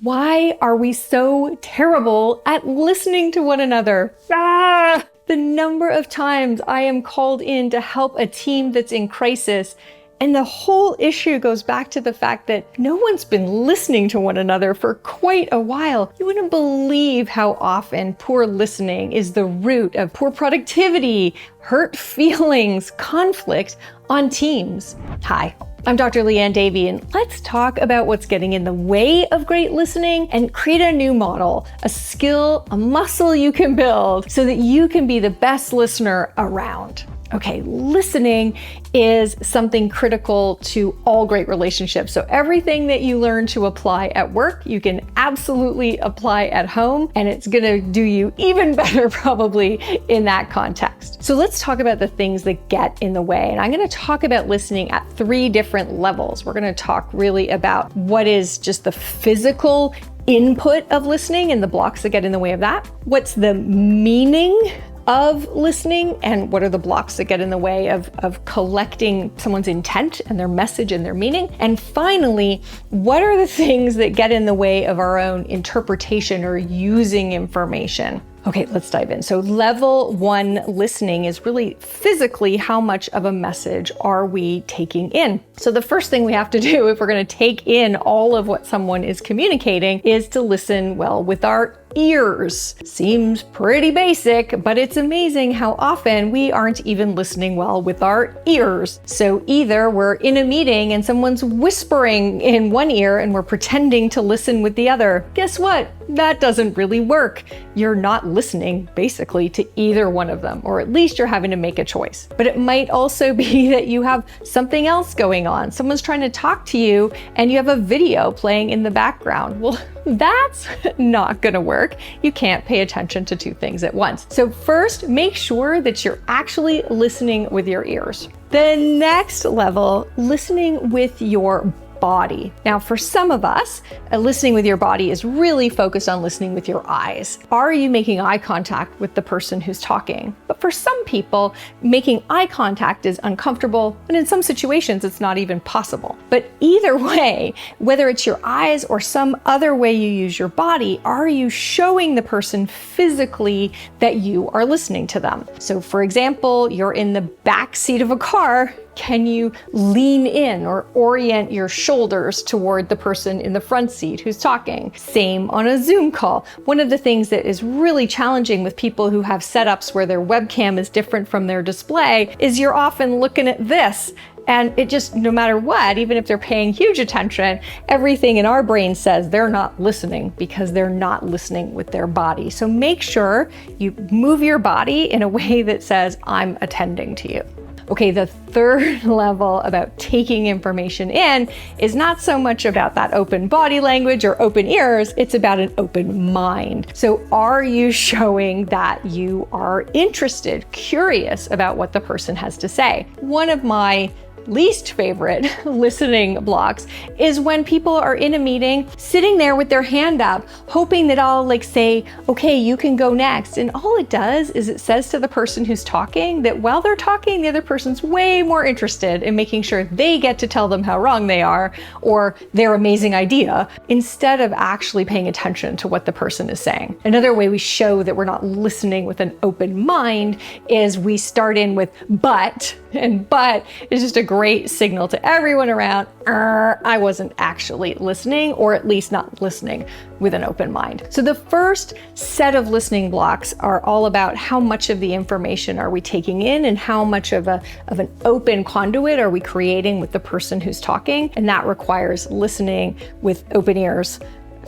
Why are we so terrible at listening to one another? The number of times I am called in to help a team that's in crisis, and the whole issue goes back to the fact that no one's been listening to one another for quite a while. You wouldn't believe how often poor listening is the root of poor productivity, hurt feelings, conflict on teams. Hi, I'm Dr. Liane Davey, and let's talk about what's getting in the way of great listening and create a new model, a skill, a muscle you can build so that you can be the best listener around. Okay, listening is something critical to all great relationships. So everything that you learn to apply at work, you can absolutely apply at home, and it's gonna do you even better probably in that context. So let's talk about the things that get in the way. And I'm gonna talk about listening at 3 different levels. We're gonna talk really about what is just the physical input of listening and the blocks that get in the way of that. What's the meaning of listening, and what are the blocks that get in the way of collecting someone's intent and their message and their meaning? And finally, what are the things that get in the way of our own interpretation or using information? Okay, let's dive in. So level 1 listening is really physically how much of a message are we taking in. So the first thing we have to do if we're going to take in all of what someone is communicating is to listen well with our ears. Seems pretty basic, but it's amazing how often we aren't even listening well with our ears. So either we're in a meeting and someone's whispering in one ear and we're pretending to listen with the other. Guess what? That doesn't really work. You're not listening basically to either one of them, or at least you're having to make a choice. But it might also be that you have something else going on. Someone's trying to talk to you and you have a video playing in the background. Well, that's not gonna work. You can't pay attention to 2 things at once. So first, make sure that you're actually listening with your ears. The next level, listening with your body. Now, for some of us, listening with your body is really focused on listening with your eyes. Are you making eye contact with the person who's talking? But for some people, making eye contact is uncomfortable, and in some situations, it's not even possible. But either way, whether it's your eyes or some other way you use your body, are you showing the person physically that you are listening to them? So for example, you're in the back seat of a car. Can you lean in or orient your shoulders toward the person in the front seat who's talking? Same on a Zoom call. One of the things that is really challenging with people who have setups where their webcam is different from their display is you're often looking at this. And it just, no matter what, even if they're paying huge attention, everything in our brain says they're not listening because they're not listening with their body. So make sure you move your body in a way that says, I'm attending to you. Okay, the third level about taking information in is not so much about that open body language or open ears, it's about an open mind. So are you showing that you are interested, curious about what the person has to say? One of my least favorite listening blocks is when people are in a meeting, sitting there with their hand up, hoping that I'll say, okay, you can go next. And all it does is it says to the person who's talking that while they're talking, the other person's way more interested in making sure they get to tell them how wrong they are or their amazing idea, instead of actually paying attention to what the person is saying. Another way we show that we're not listening with an open mind is we start in with but, and but is just a great signal to everyone around, I wasn't actually listening, or at least not listening with an open mind. So the first set of listening blocks are all about how much of the information are we taking in and how much of an open conduit are we creating with the person who's talking. And that requires listening with open ears,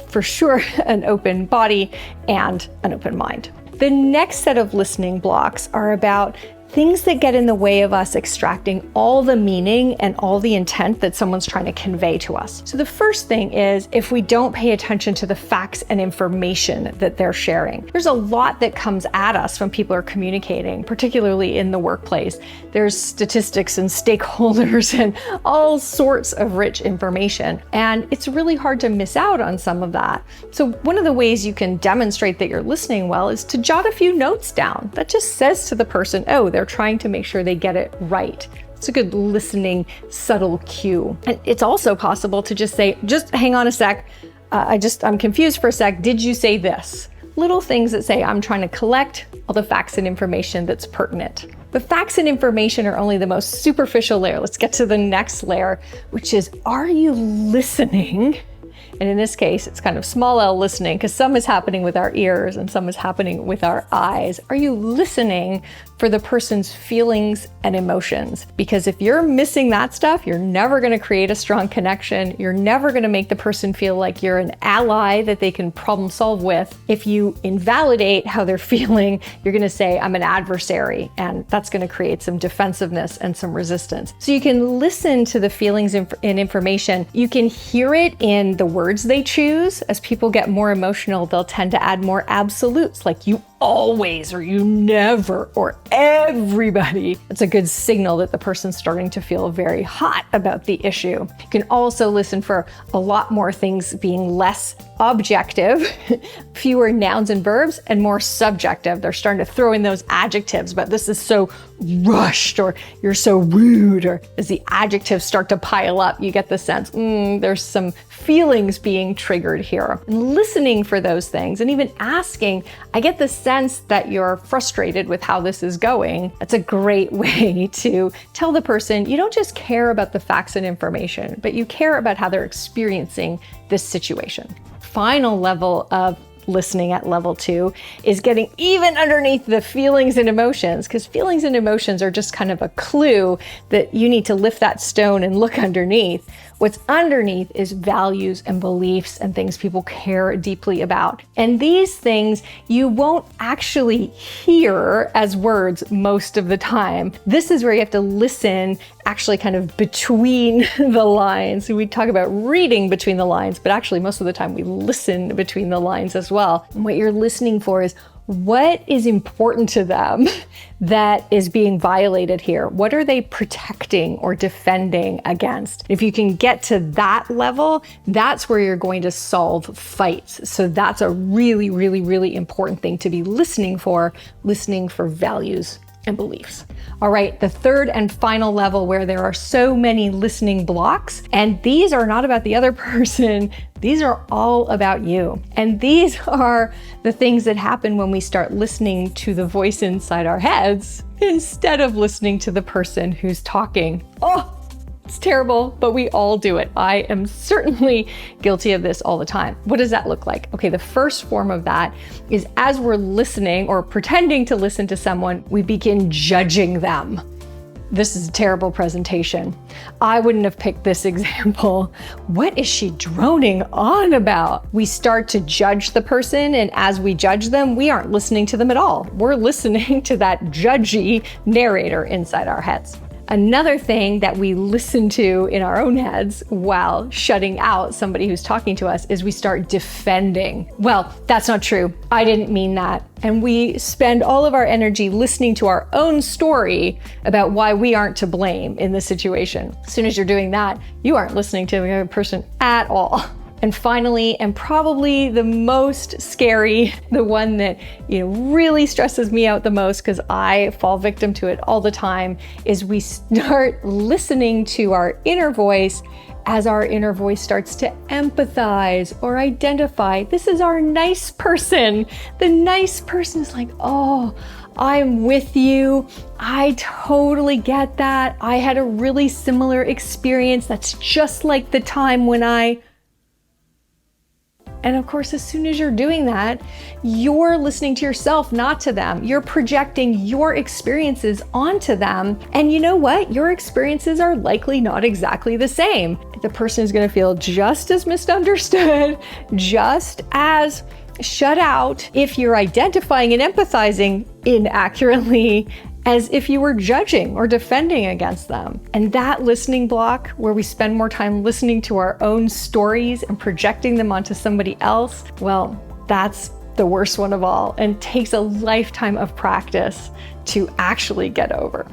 for sure, an open body and an open mind. The next set of listening blocks are about things that get in the way of us extracting all the meaning and all the intent that someone's trying to convey to us. So the first thing is if we don't pay attention to the facts and information that they're sharing. There's a lot that comes at us when people are communicating, particularly in the workplace. There's statistics and stakeholders and all sorts of rich information. And it's really hard to miss out on some of that. So one of the ways you can demonstrate that you're listening well is to jot a few notes down. That just says to the person, oh, they're trying to make sure they get it right. It's a good listening, subtle cue. And it's also possible to just say, just hang on a sec. I'm confused for a sec. Did you say this? Little things that say, I'm trying to collect all the facts and information that's pertinent. But facts and information are only the most superficial layer. Let's get to the next layer, which is, are you listening? And in this case, it's kind of small L listening, because some is happening with our ears and some is happening with our eyes. Are you listening for the person's feelings and emotions? Because if you're missing that stuff, you're never going to create a strong connection. You're never going to make the person feel like you're an ally that they can problem solve with. If you invalidate how they're feeling, you're going to say, I'm an adversary, and that's going to create some defensiveness and some resistance. So you can listen to the feelings and information. You can hear it in the words they choose. As people get more emotional, they'll tend to add more absolutes, like you always, or you never, or everybody. It's a good signal that the person's starting to feel very hot about the issue. You can also listen for a lot more things being less objective, fewer nouns and verbs, and more subjective. They're starting to throw in those adjectives, but this is so rushed, or you're so rude, or as the adjectives start to pile up, you get the sense, there's some feelings being triggered here. And listening for those things, and even asking, I get the sense that you're frustrated with how this is going. That's a great way to tell the person you don't just care about the facts and information, but you care about how they're experiencing this situation. Final level of listening at level 2 is getting even underneath the feelings and emotions, because feelings and emotions are just kind of a clue that you need to lift that stone and look underneath. What's underneath is values and beliefs and things people care deeply about. And these things you won't actually hear as words most of the time. This is where you have to listen actually kind of between the lines. We talk about reading between the lines, but actually most of the time we listen between the lines as well. And what you're listening for is, what is important to them that is being violated here? What are they protecting or defending against? If you can get to that level, that's where you're going to solve fights. So that's a really, really, really important thing to be listening for values and beliefs. All right, the third and final level, where there are so many listening blocks, and these are not about the other person, these are all about you. And these are the things that happen when we start listening to the voice inside our heads instead of listening to the person who's talking. Oh, it's terrible, but we all do it. I am certainly guilty of this all the time. What does that look like? Okay, the first form of that is, as we're listening or pretending to listen to someone, we begin judging them. This is a terrible presentation. I wouldn't have picked this example. What is she droning on about? We start to judge the person, and as we judge them, we aren't listening to them at all. We're listening to that judgy narrator inside our heads. Another thing that we listen to in our own heads while shutting out somebody who's talking to us is we start defending. Well, that's not true. I didn't mean that. And we spend all of our energy listening to our own story about why we aren't to blame in this situation. As soon as you're doing that, you aren't listening to the other person at all. And finally, and probably the most scary, the one that really stresses me out the most, because I fall victim to it all the time, is we start listening to our inner voice as our inner voice starts to empathize or identify. This is our nice person. The nice person is like, oh, I'm with you. I totally get that. I had a really similar experience. That's just like the time when I... And of course, as soon as you're doing that, you're listening to yourself, not to them. You're projecting your experiences onto them. And you know what? Your experiences are likely not exactly the same. The person is going to feel just as misunderstood, just as shut out if you're identifying and empathizing inaccurately as if you were judging or defending against them. And that listening block, where we spend more time listening to our own stories and projecting them onto somebody else, well, that's the worst one of all, and takes a lifetime of practice to actually get over.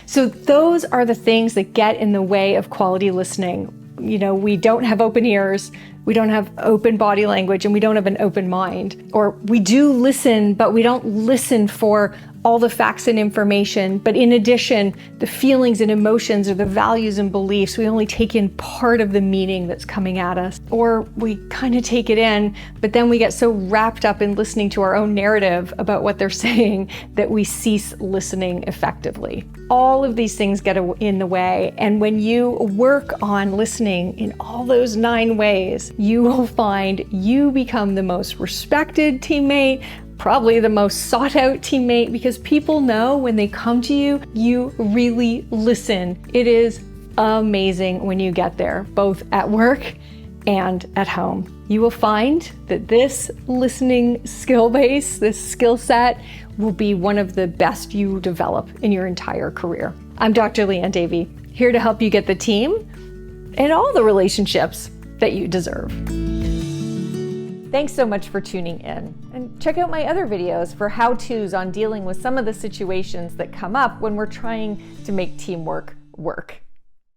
So those are the things that get in the way of quality listening. We don't have open ears. We don't have open body language and we don't have an open mind. Or we do listen, but we don't listen for all the facts and information. But in addition, the feelings and emotions or the values and beliefs, we only take in part of the meaning that's coming at us. Or we kind of take it in, but then we get so wrapped up in listening to our own narrative about what they're saying that we cease listening effectively. All of these things get in the way. And when you work on listening in all those 9 ways, you will find you become the most respected teammate, probably the most sought out teammate, because people know when they come to you, you really listen. It is amazing when you get there, both at work and at home. You will find that this listening skill base, this skill set, will be one of the best you develop in your entire career. I'm Dr. Liane Davey, here to help you get the team and all the relationships that you deserve. Thanks so much for tuning in, and check out my other videos for how-tos on dealing with some of the situations that come up when we're trying to make teamwork work.